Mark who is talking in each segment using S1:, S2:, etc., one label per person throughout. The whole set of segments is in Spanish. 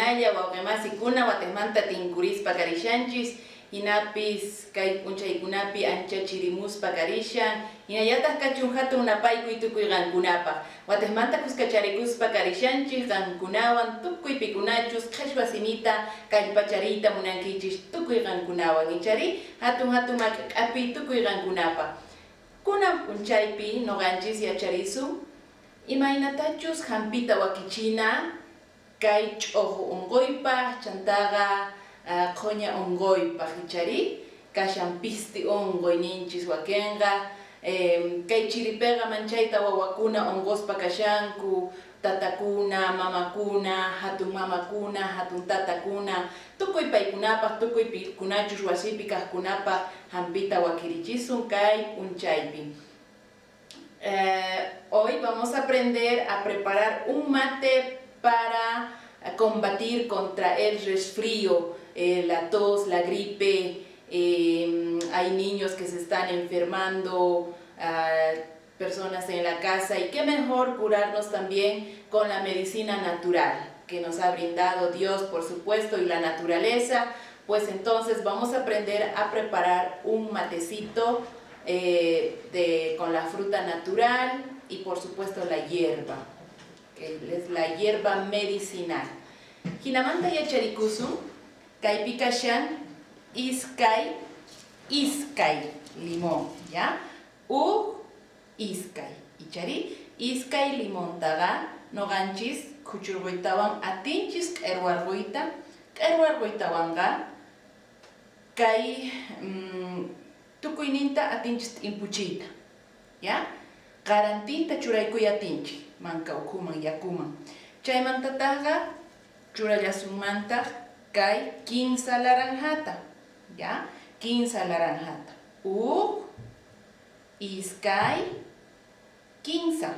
S1: chaynalla wawqimasikuna watesmanta tinkurispa karishanchis, hinapis kay p'unchaykunapi ancha chirimuspa karishan, hinallataq kachun hatun napaykuy tukuy qankunapaq. Watesmanta kuskacharikuspa karishanchis qankunawan tukuy pikunachus qhashwa simita kallpachariyta munankichis tukuy qankunawan ichari hatun mak'api tukuy qankunapaq. Kunan p'unchaypi noqanchis yacharisun imaynatachus hampita wakichina kay ch'uqu unquypaq chantaqa qoña unquypaq ichari kashan pisti unquy ninchis wakinqa kay chiripiqa manchayta wawakuna unquspa kashanku tatakuna, mamakuna, hatun mamakuna, hatun tatakuna tukuy paykunapaq tukuy pikunachus wasipi kaqkunapaq hampita wakirichisun kay p'unchaypi. Hoy vamos a aprender a preparar un mate para combatir contra el resfrío, la tos, la gripe. Hay niños que se están enfermando, personas en la casa, y qué mejor curarnos también con la medicina natural que nos ha brindado Dios, por supuesto, y la naturaleza. Pues entonces vamos a aprender a preparar un matecito con la fruta natural y por supuesto la hierba, que es la hierba medicinal. Hinamanta yacharikusun kaypi kashan iskay limón, ¿ya? Iskay ichari iskay limontaqa noqanchis kuchurquytawan atinchis q'irwarquytawanqa kay tukuyninta atinchis t'impuchiyta, ¿ya? Qarantinta churaykuy atinchis manka ukhuman yakuman. Chaymantataqqa churallasunmanta kay 15 laranjata, ¿ya? 15 laranjata. Iskay 15,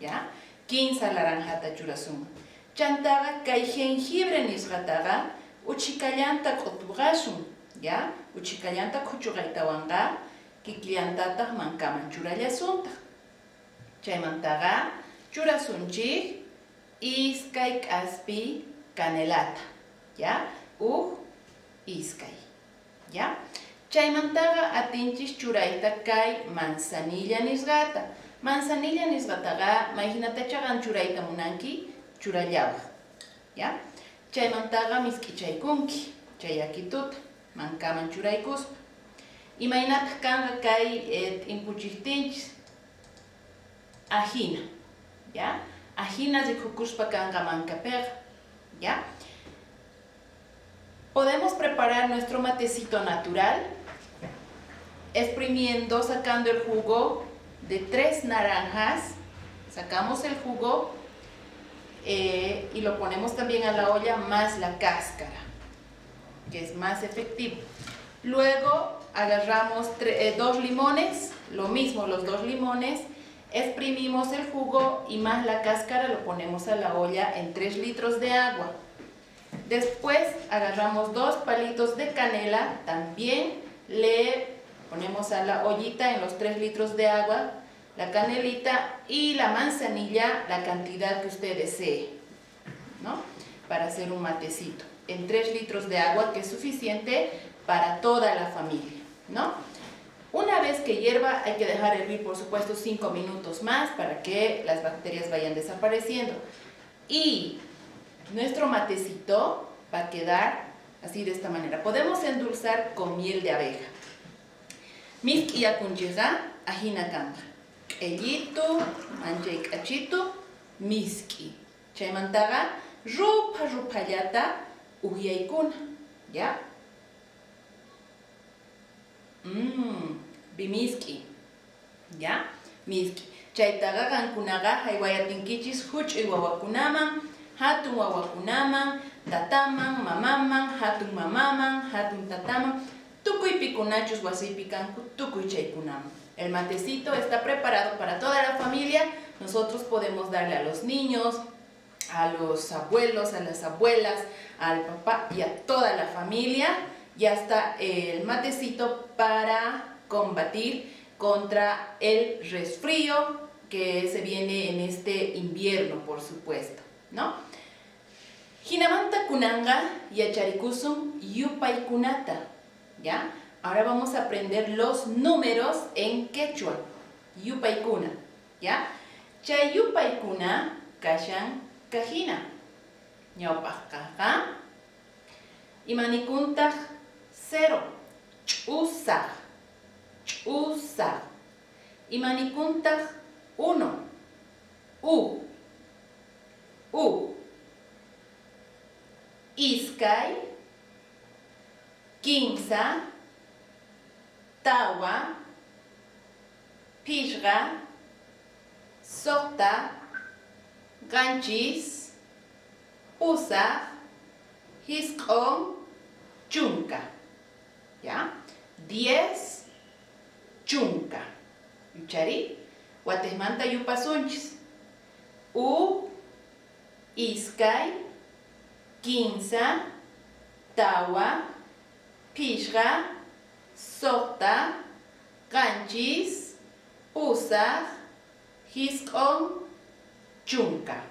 S1: ¿ya? 15 laranjata churasunman. Chantaqa kay jengibre nisqataqa uchikallanta q'utuqasun, ¿ya? Uchikallanta khuchuqaytawanqa kikllantataq mankaman churallasuntaq. Chaymantaqa churasunchik iskay k'aspi canelata, ¿ya? Iskay, ¿ya? Chaymantaqa atinchis churayta kay manzanilla nisqata. Manzanilla nisqataqa mayhinatachaqan churayta munanki churallawaq, ¿ya? Chaymantaqa misk'ichaykunki chay yakituta mankaman churaykuspa. Imaynataq kanqa kay t'impuchiptinchis ajina, ¿ya? Ajina rikhukuspa kanqa mankapiqa, ¿ya? Podemos preparar nuestro matecito natural exprimiendo, sacando el jugo de 3 naranjas. Sacamos el jugo y lo ponemos también a la olla más la cáscara, que es más efectivo. Luego agarramos 2 limones, lo mismo los 2 limones, exprimimos el jugo y más la cáscara lo ponemos a la olla en 3 litros de agua. Después agarramos 2 palitos de canela, también le ponemos a la ollita en los 3 litros de agua la canelita y la manzanilla, la cantidad que usted desee, ¿no? Para hacer un matecito en 3 litros de agua, que es suficiente para toda la familia, ¿no? Una vez que hierva hay que dejar hervir, por supuesto, 5 minutos más para que las bacterias vayan desapareciendo. Y nuestro matecito va a quedar así, de esta manera. Podemos endulzar con miel de abeja. Miski yakunchiqa ajina kanqa. Q'ellito, manchay k'achito, miski. Chaymantaqa rupallata uyaykuna, ¿ya? Bimiski, ¿ya? Miski. Chaytaqa qankunaqa haywayatinkichis huch'uy wawakunaman, hatun wawakunaman, tataman, mamaman, hatun mamaman, hatun tataman, tukuy pikunachus wasiypi kanku, tukuy chaykunaman. El matecito está preparado para toda la familia. Nosotros podemos darle a los niños, a los abuelos, a las abuelas, al papá y a toda la familia. Ya está el matecito para combatir contra el resfrío que se viene en este invierno, por supuesto, ¿no? Hinamanta kunanga yacharikusun yupaykunata. ¿Ya? Ahora vamos a aprender los números en quechua. Yupaykuna. ¿Ya? Chay yupaykuna kashan kajina. Ñawpaq kaqa imanikuntaq 0. Ch'usaq. Ch'usaq. Imanikuntaq 1. U. Iskay. Kimsa. Tawa. Pishqa. Sokta. Ganchis. Pusaq. Hisk'on. Chunka. ¿Ya? 10 chunka. Yuchari. Watesmanta yupasunchis. U. Iskay. Kimsa. Tawa. Pishqa. Sokta. Ganchis. Pusaq. Hisk'on. Chunka.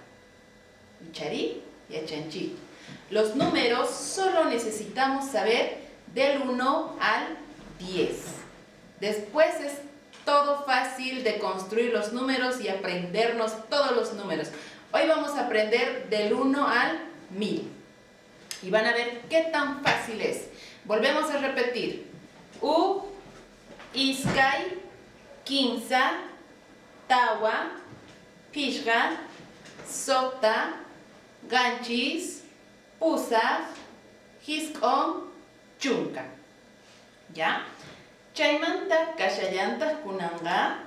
S1: Yuchari. Yachanchi. Los números solo necesitamos saber del 1 al 10. Después es todo fácil de construir los números y aprendernos todos los números. Hoy vamos a aprender del 1 al 1000. Y van a ver qué tan fácil es. Volvemos a repetir. U, Iskay, Kimsa, Tawa, Pishqa, Sokta, Ganchis, Pusaq, Hisk'on, Chunka. ¿Ya? Chaymanta kashallantaq kunanga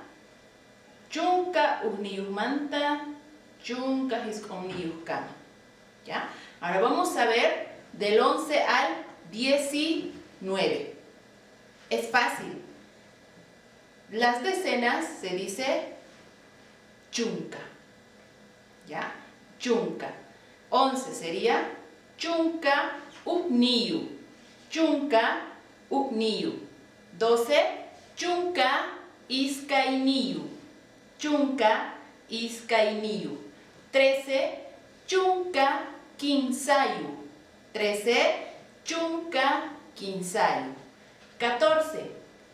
S1: chunka ugniyuqmanta chunka hisk'onniyuq-kama. ¿Ya? Ahora vamos a ver del 11 al 19. Es fácil. Las decenas se dice chunka. ¿Ya? Chunka. 11 sería chunka uqniyu. Chunka uqniyu. 12 chunka iskayniyu. Chunka iskayniyu. 13 chunka kimsayu. 13 chunka kimsayu. 14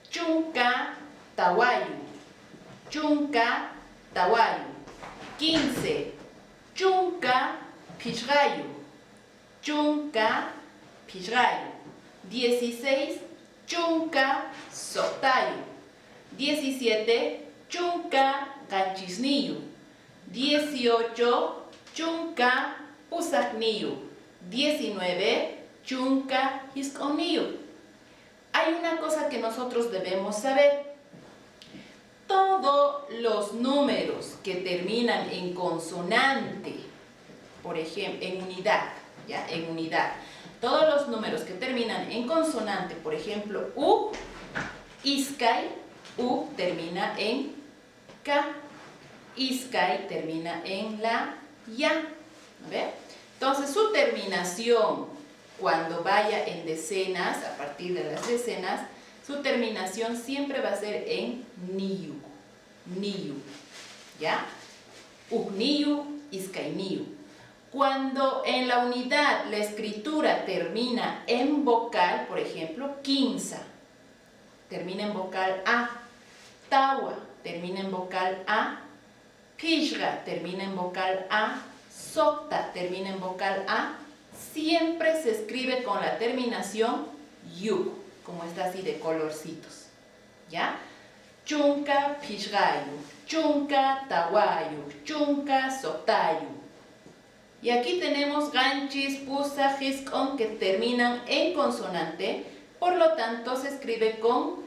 S1: chunka tawayu. Chunka tawayu. 15 chunka pishqayu. Chunka pishqayu. 16 chunka soktayu. 17 chunka ganchisniyu. 18 chunka pusaqniyu. 19 chunka hisk'onniyu. Hay una cosa que nosotros debemos saber. Todos los números que terminan en consonante, por ejemplo, en unidad, ¿ya? En unidad. Todos los números que terminan en consonante, por ejemplo, U, Iskay, U termina en K. Iskay termina en la Ya. ¿A ver? Entonces, su terminación, cuando vaya en decenas, a partir de las decenas, su terminación siempre va a ser en niyu. Niyu. ¿Ya? Uqniyu, iskayniyu. Cuando en la unidad la escritura termina en vocal, por ejemplo, kimsa, termina en vocal A. Tawa, termina en vocal A. Pishqa, termina en vocal A. Sokta, termina en vocal A. Siempre se escribe con la terminación yu, como está así de colorcitos. ¿Ya? Chunka pishqayu, chunka tawayu, chunka soktayu. Y aquí tenemos ganchis, pusaq, hisk'on que terminan en consonante, por lo tanto se escribe con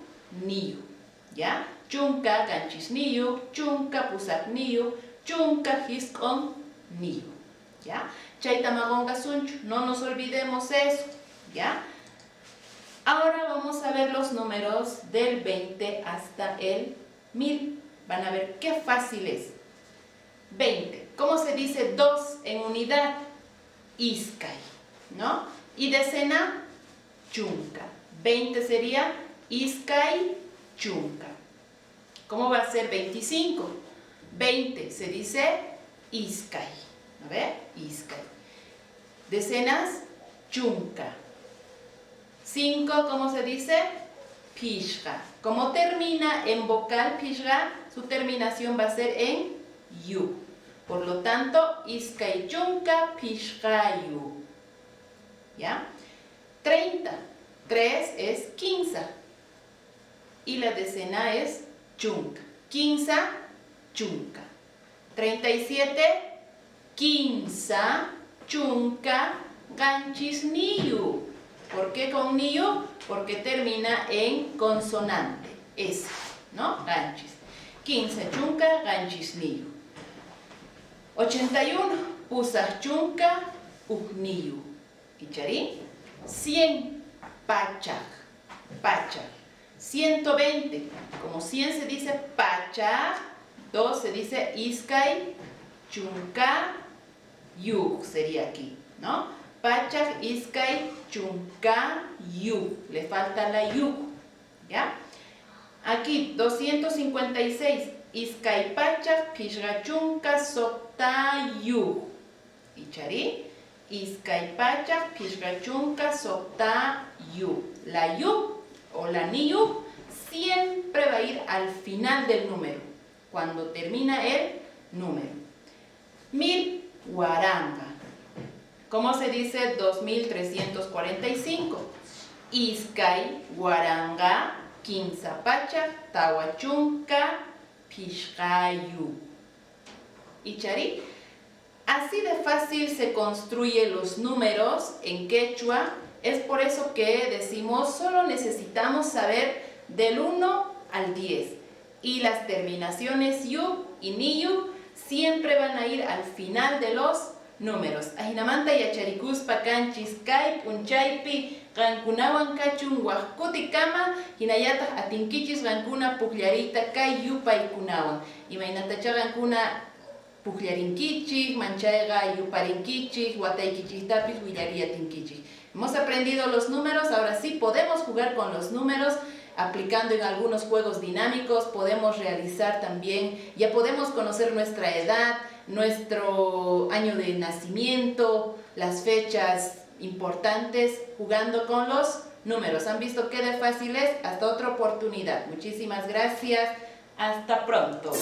S1: niyu. ¿Ya? Chunka ganchisniyu, chunka pusaqniyu, chunka hisk'onniyu. ¿Ya? Chaytamagonga sunchu, no nos olvidemos eso. ¿Ya? Ahora vamos a ver los números del 20 hasta el 1000. Van a ver qué fácil es. 20. ¿Cómo se dice 2 en unidad? Iskay, ¿no? Y decena, chunka. 20 sería iskay, chunka. ¿Cómo va a ser 25? 20 se dice iskay. A ver, iskay. Decenas, chunka. 5, ¿cómo se dice? Pishqa. Como termina en vocal pishqa, su terminación va a ser en yu. Por lo tanto, iskay chunka pishqayu. ¿Ya? 30. 3 es 15. Y la decena es chunka. 15, chunka. 37, 15, chunka, ganchis niyu. ¿Por qué con niyu? Porque termina en consonante. S, ¿no? Ganchis. 15, chunka, ganchis niyu. 81, pusas chunka, niyu. ¿Ichari? 100, pachak. Pachak. 120, como 100 se dice pachak, 2 se dice iskay, chunka, yuk sería aquí, ¿no? Pachak, iskay, chunka, yuk. Le falta la yuk, ¿ya? Aquí, 256, iskay pachak, pishqa chunka, sokta, yuk. ¿Ichari? Iskay pachak, pishqa chunka, sokta, yuk. La yuk o la niyu siempre va a ir al final del número, cuando termina el número. 1000, guaranga. ¿Cómo se dice 2345? Iskay, guaranga, quinzapacha, tawachunka, pishqayu. ¿Ichari? Así de fácil se construyen los números en quechua. Es por eso que decimos, solo necesitamos saber del 1 al 10. Y las terminaciones yu y niyu siempre van a ir al final de los números. Ajinamanta yacharikuspa kanchis kay punchaypi qankunawan kachun waqkuti kama hinayataq atinkichis qankuna pukllariyta kay yupaykunawan. Imaynatacha qankuna puklarinkichik, manchayqa yuparinkichik, wataykichiktapis willariyatinkichik. Hemos aprendido los números, ahora sí podemos jugar con los números, aplicando en algunos juegos dinámicos, podemos realizar también, ya podemos conocer nuestra edad, nuestro año de nacimiento, las fechas importantes, jugando con los números. ¿Han visto qué de fácil es? Hasta otra oportunidad. Muchísimas gracias. Hasta pronto.